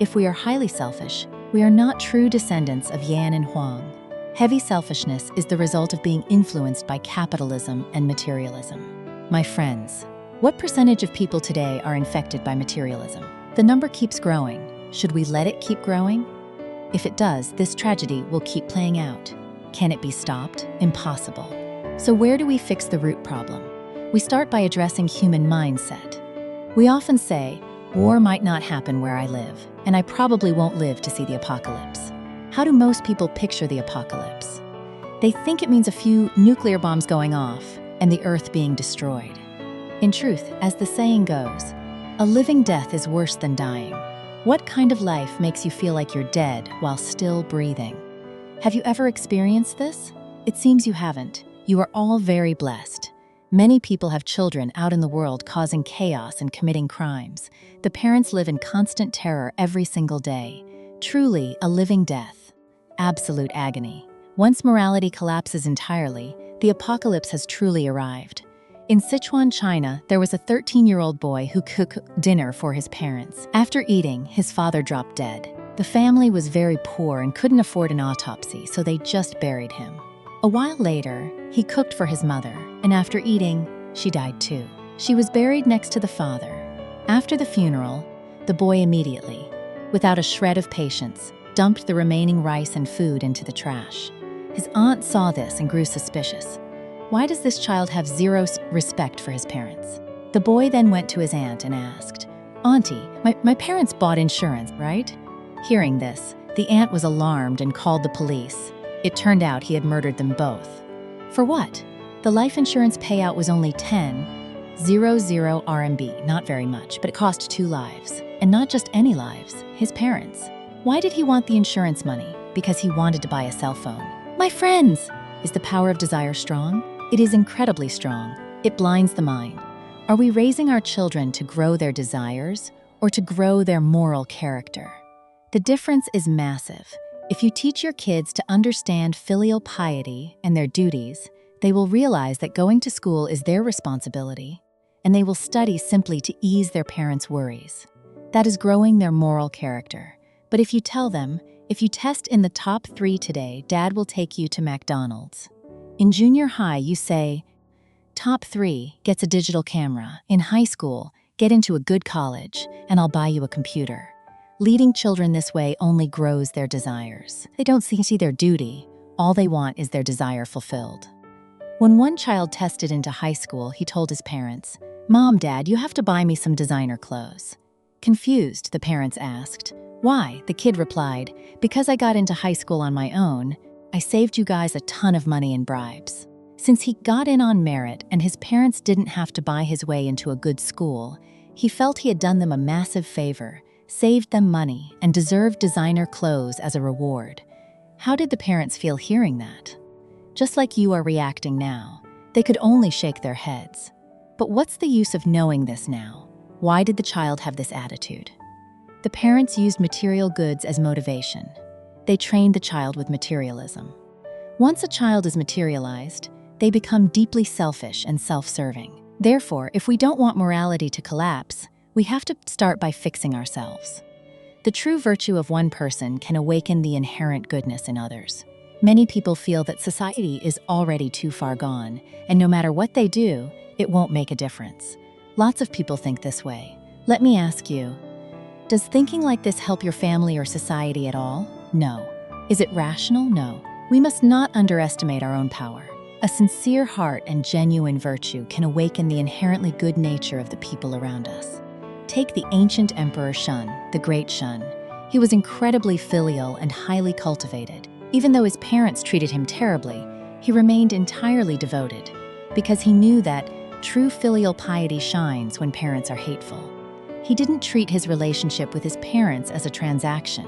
If we are highly selfish, we are not true descendants of Yan and Huang. Heavy selfishness is the result of being influenced by capitalism and materialism. My friends, what percentage of people today are infected by materialism? The number keeps growing. Should we let it keep growing? If it does, this tragedy will keep playing out. Can it be stopped? Impossible. So where do we fix the root problem? We start by addressing human mindset. We often say, war might not happen where I live, and I probably won't live to see the apocalypse. How do most people picture the apocalypse? They think it means a few nuclear bombs going off and the earth being destroyed. In truth, as the saying goes, a living death is worse than dying. What kind of life makes you feel like you're dead while still breathing? Have you ever experienced this? It seems you haven't. You are all very blessed. Many people have children out in the world causing chaos and committing crimes. The parents live in constant terror every single day. Truly a living death. Absolute agony. Once morality collapses entirely, the apocalypse has truly arrived. In Sichuan, China, there was a 13-year-old boy who cooked dinner for his parents. After eating, his father dropped dead. The family was very poor and couldn't afford an autopsy, so they just buried him. A while later, he cooked for his mother, and after eating, she died too. She was buried next to the father. After the funeral, the boy immediately, without a shred of patience, dumped the remaining rice and food into the trash. His aunt saw this and grew suspicious. Why does this child have zero respect for his parents? The boy then went to his aunt and asked, "Auntie, my parents bought insurance, right?" Hearing this, the aunt was alarmed and called the police. It turned out he had murdered them both. For what? The life insurance payout was only 10,000 RMB, not very much, but it cost 2 lives. And not just any lives, his parents. Why did he want the insurance money? Because he wanted to buy a cell phone. My friends! Is the power of desire strong? It is incredibly strong. It blinds the mind. Are we raising our children to grow their desires or to grow their moral character? The difference is massive. If you teach your kids to understand filial piety and their duties, they will realize that going to school is their responsibility, and they will study simply to ease their parents' worries. That is growing their moral character. But if you tell them, if you test in the top 3 today, Dad will take you to McDonald's. In junior high, you say, top 3 gets a digital camera. In high school, get into a good college, and I'll buy you a computer. Leading children this way only grows their desires. They don't see their duty. All they want is their desire fulfilled. When one child tested into high school, he told his parents, "Mom, Dad, you have to buy me some designer clothes." Confused, the parents asked, "Why?" The kid replied, "Because I got into high school on my own, I saved you guys a ton of money in bribes." Since he got in on merit and his parents didn't have to buy his way into a good school, he felt he had done them a massive favor, saved them money, and deserved designer clothes as a reward. How did the parents feel hearing that? Just like you are reacting now, they could only shake their heads. But what's the use of knowing this now? Why did the child have this attitude? The parents used material goods as motivation. They trained the child with materialism. Once a child is materialized, they become deeply selfish and self-serving. Therefore, if we don't want morality to collapse, we have to start by fixing ourselves. The true virtue of one person can awaken the inherent goodness in others. Many people feel that society is already too far gone, and no matter what they do, it won't make a difference. Lots of people think this way. Let me ask you, does thinking like this help your family or society at all? No. Is it rational? No. We must not underestimate our own power. A sincere heart and genuine virtue can awaken the inherently good nature of the people around us. Take the ancient Emperor Shun, the Great Shun. He was incredibly filial and highly cultivated. Even though his parents treated him terribly, he remained entirely devoted. because he knew that true filial piety shines when parents are hateful. He didn't treat his relationship with his parents as a transaction.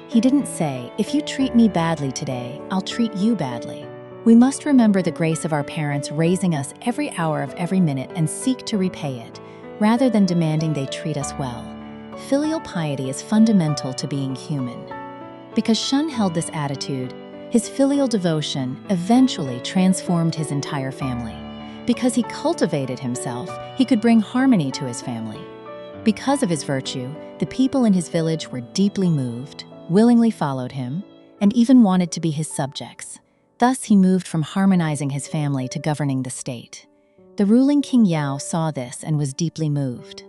He didn't say, "If you treat me badly today, I'll treat you badly." We must remember the grace of our parents raising us every hour of every minute and seek to repay it, rather than demanding they treat us well. Filial piety is fundamental to being human. Because Shun held this attitude, his filial devotion eventually transformed his entire family. Because he cultivated himself, he could bring harmony to his family. Because of his virtue, the people in his village were deeply moved, willingly followed him, and even wanted to be his subjects. Thus, he moved from harmonizing his family to governing the state. The ruling King Yao saw this and was deeply moved.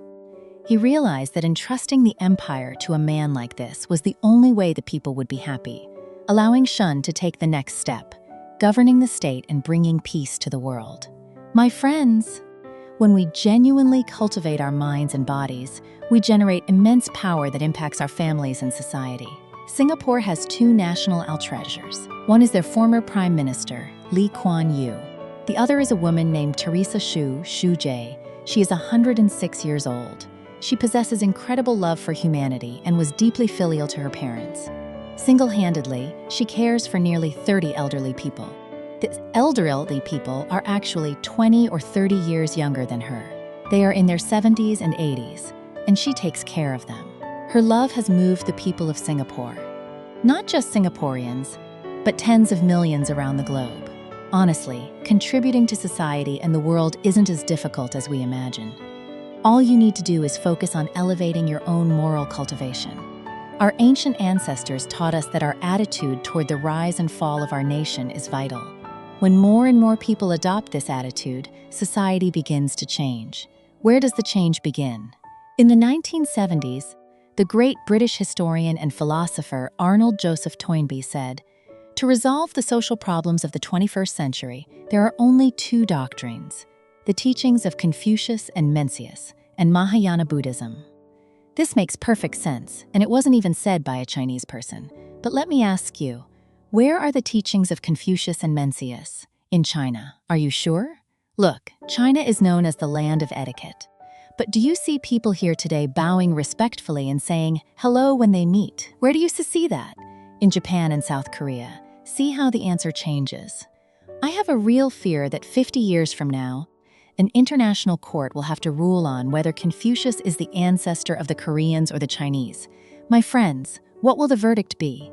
He realized that entrusting the empire to a man like this was the only way the people would be happy, allowing Shun to take the next step, governing the state and bringing peace to the world. My friends, when we genuinely cultivate our minds and bodies, we generate immense power that impacts our families and society. Singapore has two national treasures. One is their former Prime Minister, Lee Kuan Yew. The other is a woman named Teresa Xu Jie. She is 106 years old. She possesses incredible love for humanity and was deeply filial to her parents. Single-handedly, she cares for nearly 30 elderly people. The elderly people are actually 20 or 30 years younger than her. They are in their 70s and 80s, and she takes care of them. Her love has moved the people of Singapore. Not just Singaporeans, but tens of millions around the globe. Honestly, contributing to society and the world isn't as difficult as we imagine. All you need to do is focus on elevating your own moral cultivation. Our ancient ancestors taught us that our attitude toward the rise and fall of our nation is vital. When more and more people adopt this attitude, society begins to change. Where does the change begin? In the 1970s, the great British historian and philosopher Arnold Joseph Toynbee said, "To resolve the social problems of the 21st century, there are only two doctrines: the teachings of Confucius and Mencius, and Mahayana Buddhism." This makes perfect sense, and it wasn't even said by a Chinese person. But let me ask you, where are the teachings of Confucius and Mencius? In China. Are you sure? Look, China is known as the land of etiquette. But do you see people here today bowing respectfully and saying hello when they meet? Where do you see that? In Japan and South Korea. See how the answer changes. I have a real fear that 50 years from now, an international court will have to rule on whether Confucius is the ancestor of the Koreans or the Chinese. My friends, what will the verdict be?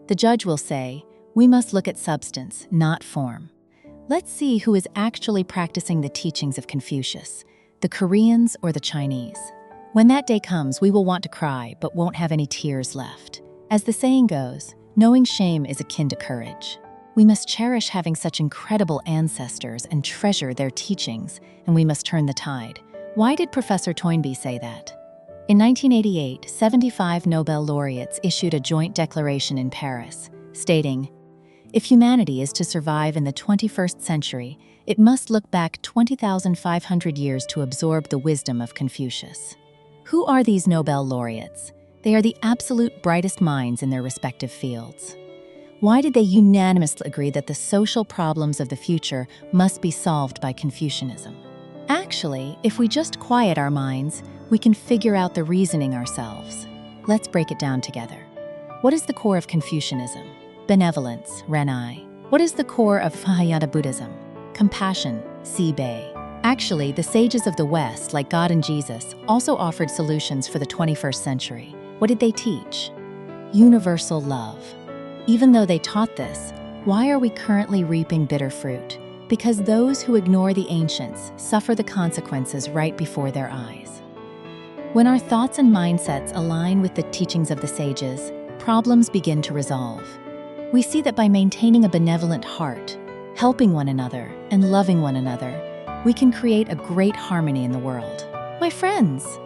The judge will say, "We must look at substance, not form." Let's see who is actually practicing the teachings of Confucius, the Koreans or the Chinese. When that day comes, we will want to cry, but won't have any tears left. As the saying goes, knowing shame is akin to courage. We must cherish having such incredible ancestors and treasure their teachings, and we must turn the tide. Why did Professor Toynbee say that? In 1988, 75 Nobel laureates issued a joint declaration in Paris, stating, "If humanity is to survive in the 21st century, it must look back 20,500 years to absorb the wisdom of Confucius." Who are these Nobel laureates? They are the absolute brightest minds in their respective fields. Why did they unanimously agree that the social problems of the future must be solved by Confucianism? Actually, if we just quiet our minds, we can figure out the reasoning ourselves. Let's break it down together. What is the core of Confucianism? Benevolence, Renai. What is the core of Mahayana Buddhism? Compassion, Bei. Actually, the sages of the West, like God and Jesus, also offered solutions for the 21st century. What did they teach? Universal love. Even though they taught this, why are we currently reaping bitter fruit? Because those who ignore the ancients suffer the consequences right before their eyes. When our thoughts and mindsets align with the teachings of the sages, problems begin to resolve. We see that by maintaining a benevolent heart, helping one another, and loving one another, we can create a great harmony in the world. My friends,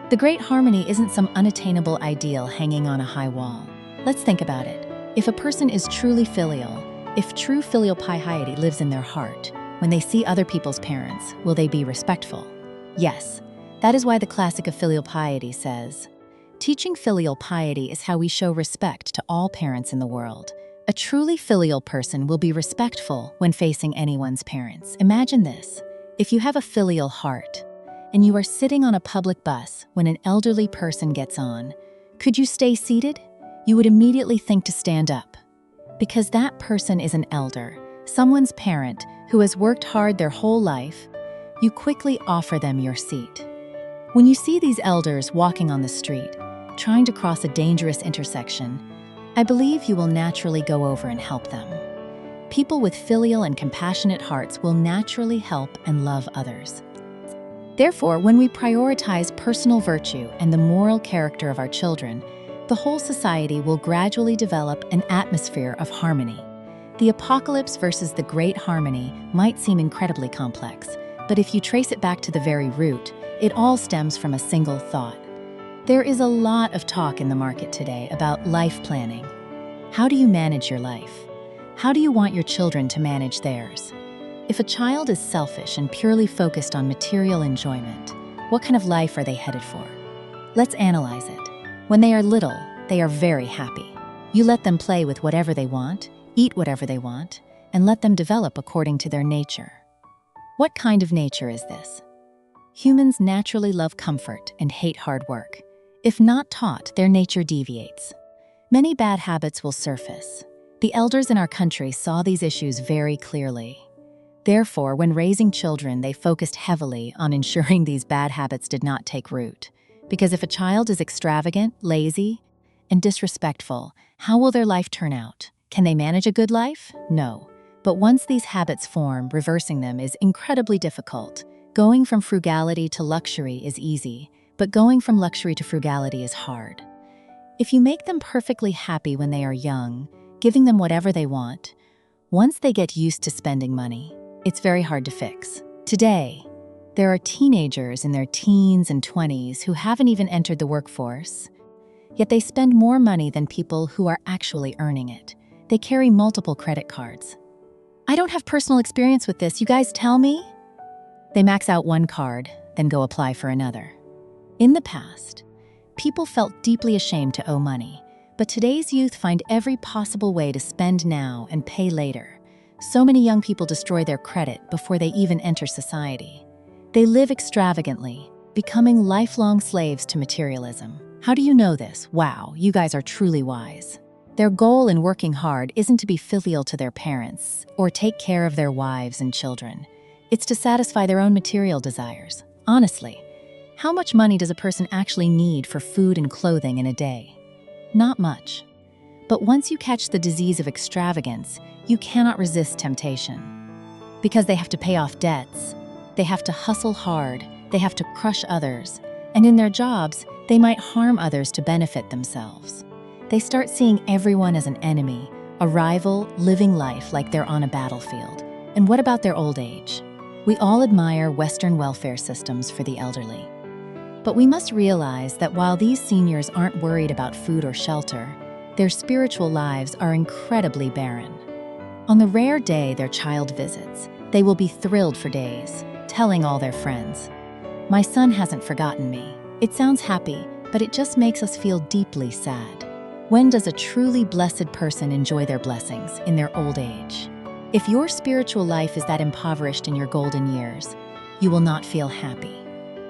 the great harmony isn't some unattainable ideal hanging on a high wall. Let's think about it. If a person is truly filial, if true filial piety lives in their heart, when they see other people's parents, will they be respectful? Yes. That is why the classic of filial piety says, "Teaching filial piety is how we show respect to all parents in the world. A truly filial person will be respectful when facing anyone's parents. Imagine this. If you have a filial heart, and you are sitting on a public bus when an elderly person gets on, could you stay seated? You would immediately think to stand up. Because that person is an elder, someone's parent who has worked hard their whole life, you quickly offer them your seat. When you see these elders walking on the street, trying to cross a dangerous intersection, I believe you will naturally go over and help them. People with filial and compassionate hearts will naturally help and love others. Therefore, when we prioritize personal virtue and the moral character of our children, the whole society will gradually develop an atmosphere of harmony. The apocalypse versus the great harmony might seem incredibly complex, but if you trace it back to the very root, it all stems from a single thought. There is a lot of talk in the market today about life planning. How do you manage your life? How do you want your children to manage theirs? If a child is selfish and purely focused on material enjoyment, what kind of life are they headed for? Let's analyze it. When they are little, they are very happy. You let them play with whatever they want, eat whatever they want, and let them develop according to their nature. What kind of nature is this? Humans naturally love comfort and hate hard work. If not taught, their nature deviates. Many bad habits will surface. The elders in our country saw these issues very clearly. Therefore, when raising children, they focused heavily on ensuring these bad habits did not take root. Because if a child is extravagant, lazy, and disrespectful, how will their life turn out? Can they manage a good life? No. But once these habits form, reversing them is incredibly difficult. Going from frugality to luxury is easy, but going from luxury to frugality is hard. If you make them perfectly happy when they are young, giving them whatever they want, once they get used to spending money, it's very hard to fix. Today, there are teenagers in their teens and 20s who haven't even entered the workforce, yet they spend more money than people who are actually earning it. They carry multiple credit cards. I don't have personal experience with this, you guys tell me? They max out one card, then go apply for another. In the past, people felt deeply ashamed to owe money, but today's youth find every possible way to spend now and pay later. So many young people destroy their credit before they even enter society. They live extravagantly, becoming lifelong slaves to materialism. How do you know this? Wow, you guys are truly wise. Their goal in working hard isn't to be filial to their parents or take care of their wives and children. It's to satisfy their own material desires. Honestly, how much money does a person actually need for food and clothing in a day? Not much. But once you catch the disease of extravagance, you cannot resist temptation. Because they have to pay off debts, they have to hustle hard, they have to crush others, and in their jobs, they might harm others to benefit themselves. They start seeing everyone as an enemy, a rival, living life like they're on a battlefield. And what about their old age? We all admire Western welfare systems for the elderly. But we must realize that while these seniors aren't worried about food or shelter, their spiritual lives are incredibly barren. On the rare day their child visits, they will be thrilled for days, telling all their friends, "My son hasn't forgotten me." It sounds happy, but it just makes us feel deeply sad. When does a truly blessed person enjoy their blessings? In their old age. If your spiritual life is that impoverished in your golden years, you will not feel happy.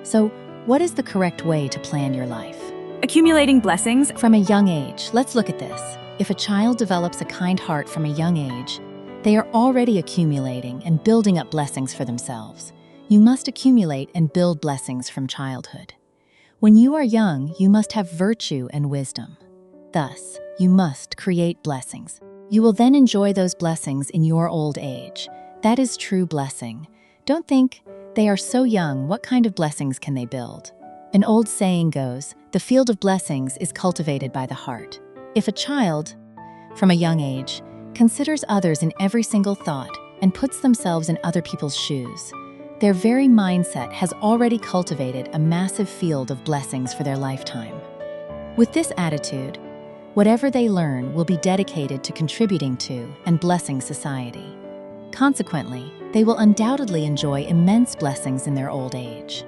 So, what is the correct way to plan your life? Accumulating blessings. From a young age, let's look at this. If a child develops a kind heart from a young age, they are already accumulating and building up blessings for themselves. You must accumulate and build blessings from childhood. When you are young, you must have virtue and wisdom. Thus, you must create blessings. You will then enjoy those blessings in your old age. That is true blessing. Don't think, they are so young, what kind of blessings can they build? An old saying goes, the field of blessings is cultivated by the heart. If a child, from a young age, considers others in every single thought and puts themselves in other people's shoes, their very mindset has already cultivated a massive field of blessings for their lifetime. With this attitude, whatever they learn will be dedicated to contributing to and blessing society. Consequently, they will undoubtedly enjoy immense blessings in their old age.